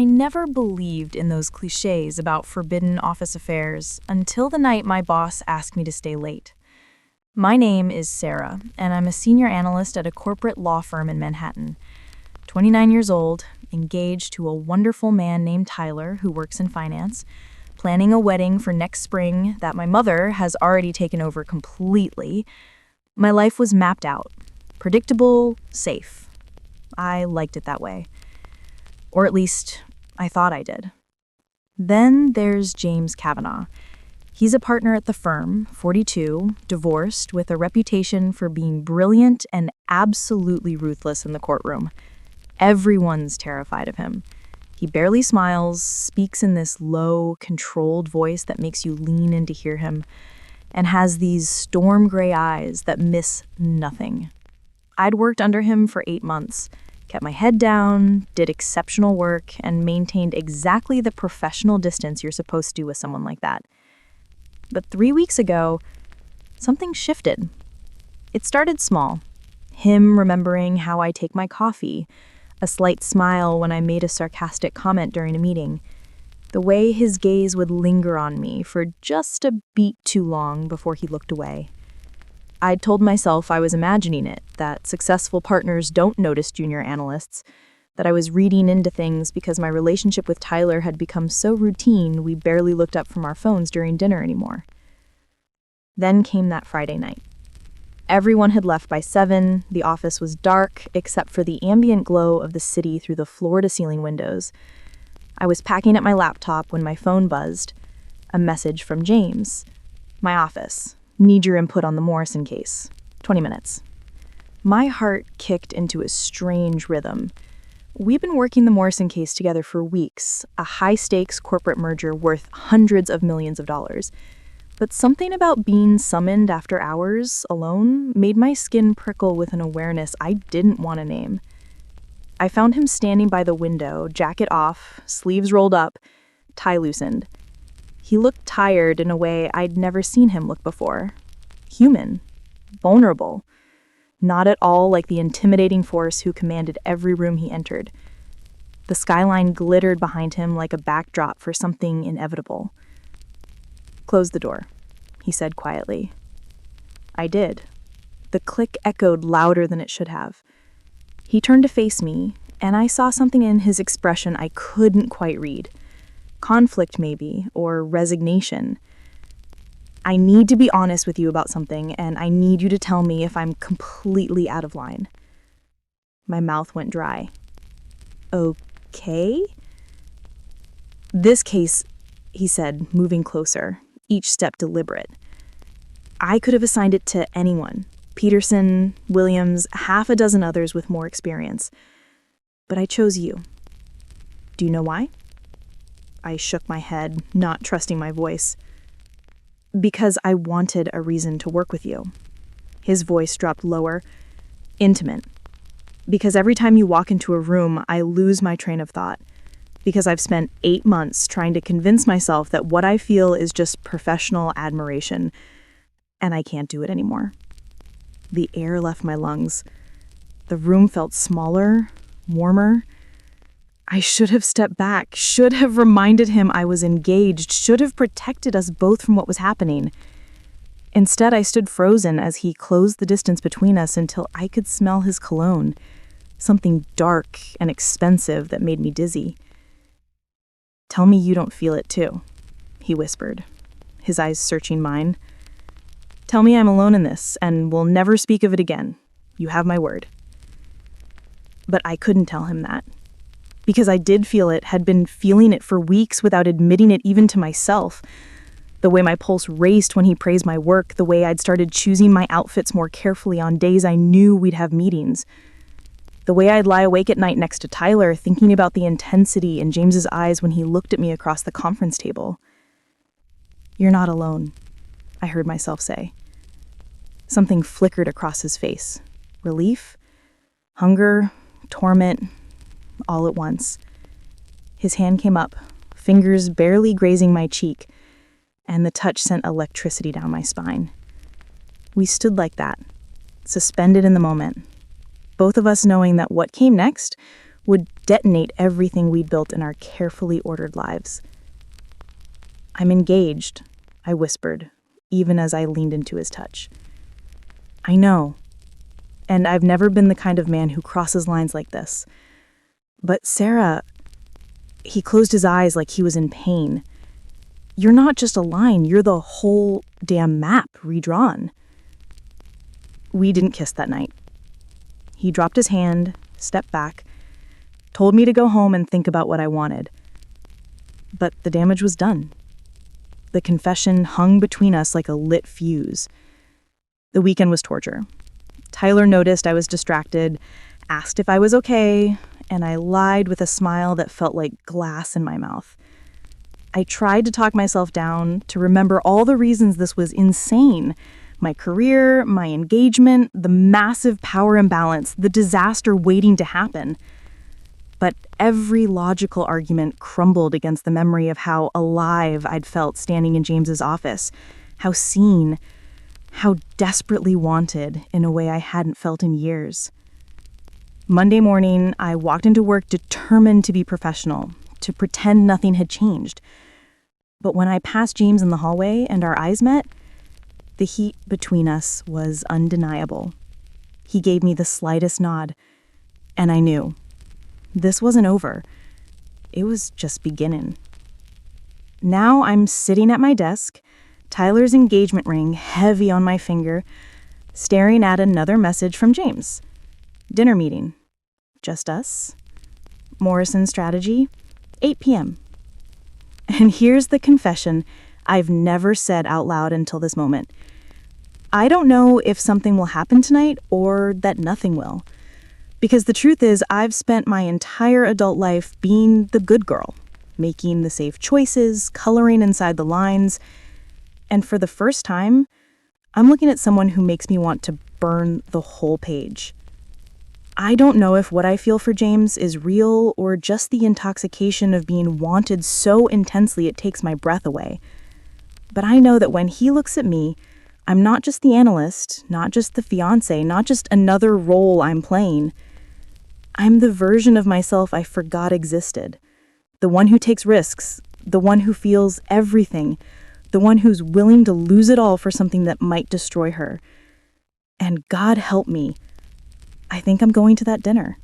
I never believed in those cliches about forbidden office affairs until the night my boss asked me to stay late. My name is Sarah, and I'm a senior analyst at a corporate law firm in Manhattan. 29 years old, engaged to a wonderful man named Tyler who works in finance, planning a wedding for next spring that my mother has already taken over completely. My life was mapped out. Predictable, safe. I liked it that way. Or at least, I thought I did. Then there's James Kavanaugh. He's a partner at the firm, 42, divorced, with a reputation for being brilliant and absolutely ruthless in the courtroom. Everyone's terrified of him. He barely smiles, speaks in this low, controlled voice that makes you lean in to hear him, and has these storm gray eyes that miss nothing. I'd worked under him for 8 months, kept my head down, did exceptional work, and maintained exactly the professional distance you're supposed to with someone like that. But 3 weeks ago, something shifted. It started small. Him remembering how I take my coffee, a slight smile when I made a sarcastic comment during a meeting, the way his gaze would linger on me for just a beat too long before he looked away. I'd told myself I was imagining it, that successful partners don't notice junior analysts, that I was reading into things because my relationship with Tyler had become so routine we barely looked up from our phones during dinner anymore. Then came that Friday night. Everyone had left by 7, the office was dark except for the ambient glow of the city through the floor-to-ceiling windows. I was packing up my laptop when my phone buzzed. A message from James. My office. Need your input on the Morrison case. 20 minutes. My heart kicked into a strange rhythm. We've been working the Morrison case together for weeks, a high-stakes corporate merger worth hundreds of millions of dollars. But something about being summoned after hours alone made my skin prickle with an awareness I didn't want to name. I found him standing by the window, jacket off, sleeves rolled up, tie loosened. He looked tired in a way I'd never seen him look before. Human. Vulnerable. Not at all like the intimidating force who commanded every room he entered. The skyline glittered behind him like a backdrop for something inevitable. "Close the door," he said quietly. I did. The click echoed louder than it should have. He turned to face me, and I saw something in his expression I couldn't quite read. Conflict, maybe, or resignation. "I need to be honest with you about something, and I need you to tell me if I'm completely out of line." My mouth went dry. "Okay?" "This case," he said, moving closer, each step deliberate. "I could have assigned it to anyone. Peterson, Williams, half a dozen others with more experience. But I chose you. Do you know why?" I shook my head, not trusting my voice. "Because I wanted a reason to work with you." His voice dropped lower. "Intimate. Because every time you walk into a room, I lose my train of thought. Because I've spent 8 months trying to convince myself that what I feel is just professional admiration, and I can't do it anymore." The air left my lungs. The room felt smaller, warmer. I should have stepped back, should have reminded him I was engaged, should have protected us both from what was happening. Instead, I stood frozen as he closed the distance between us until I could smell his cologne, something dark and expensive that made me dizzy. "Tell me you don't feel it too," he whispered, his eyes searching mine. "Tell me I'm alone in this, and we'll never speak of it again. You have my word." But I couldn't tell him that. Because I did feel it, had been feeling it for weeks without admitting it even to myself. The way my pulse raced when he praised my work, the way I'd started choosing my outfits more carefully on days I knew we'd have meetings. The way I'd lie awake at night next to Tyler, thinking about the intensity in James's eyes when he looked at me across the conference table. "You're not alone," I heard myself say. Something flickered across his face. Relief? Hunger? Torment? All at once. His hand came up, fingers barely grazing my cheek, and the touch sent electricity down my spine. We stood like that, suspended in the moment, both of us knowing that what came next would detonate everything we'd built in our carefully ordered lives. "I'm engaged," I whispered, even as I leaned into his touch. "I know, and I've never been the kind of man who crosses lines like this. But Sarah," he closed his eyes like he was in pain. "You're not just a line, you're the whole damn map redrawn." We didn't kiss that night. He dropped his hand, stepped back, told me to go home and think about what I wanted. But the damage was done. The confession hung between us like a lit fuse. The weekend was torture. Tyler noticed I was distracted, asked if I was okay, and I lied with a smile that felt like glass in my mouth. I tried to talk myself down, to remember all the reasons this was insane. My career, my engagement, the massive power imbalance, the disaster waiting to happen. But every logical argument crumbled against the memory of how alive I'd felt standing in James's office, how seen, how desperately wanted in a way I hadn't felt in years. Monday morning, I walked into work determined to be professional, to pretend nothing had changed. But when I passed James in the hallway and our eyes met, the heat between us was undeniable. He gave me the slightest nod, and I knew. This wasn't over. It was just beginning. Now I'm sitting at my desk, Tyler's engagement ring heavy on my finger, staring at another message from James. Dinner meeting. Just us. Morrison strategy. 8 p.m. And here's the confession I've never said out loud until this moment. I don't know if something will happen tonight or that nothing will. Because the truth is, I've spent my entire adult life being the good girl, making the safe choices, coloring inside the lines. And for the first time, I'm looking at someone who makes me want to burn the whole page. I don't know if what I feel for James is real or just the intoxication of being wanted so intensely it takes my breath away. But I know that when he looks at me, I'm not just the analyst, not just the fiancé, not just another role I'm playing. I'm the version of myself I forgot existed. The one who takes risks, the one who feels everything, the one who's willing to lose it all for something that might destroy her. And God help me, I think I'm going to that dinner.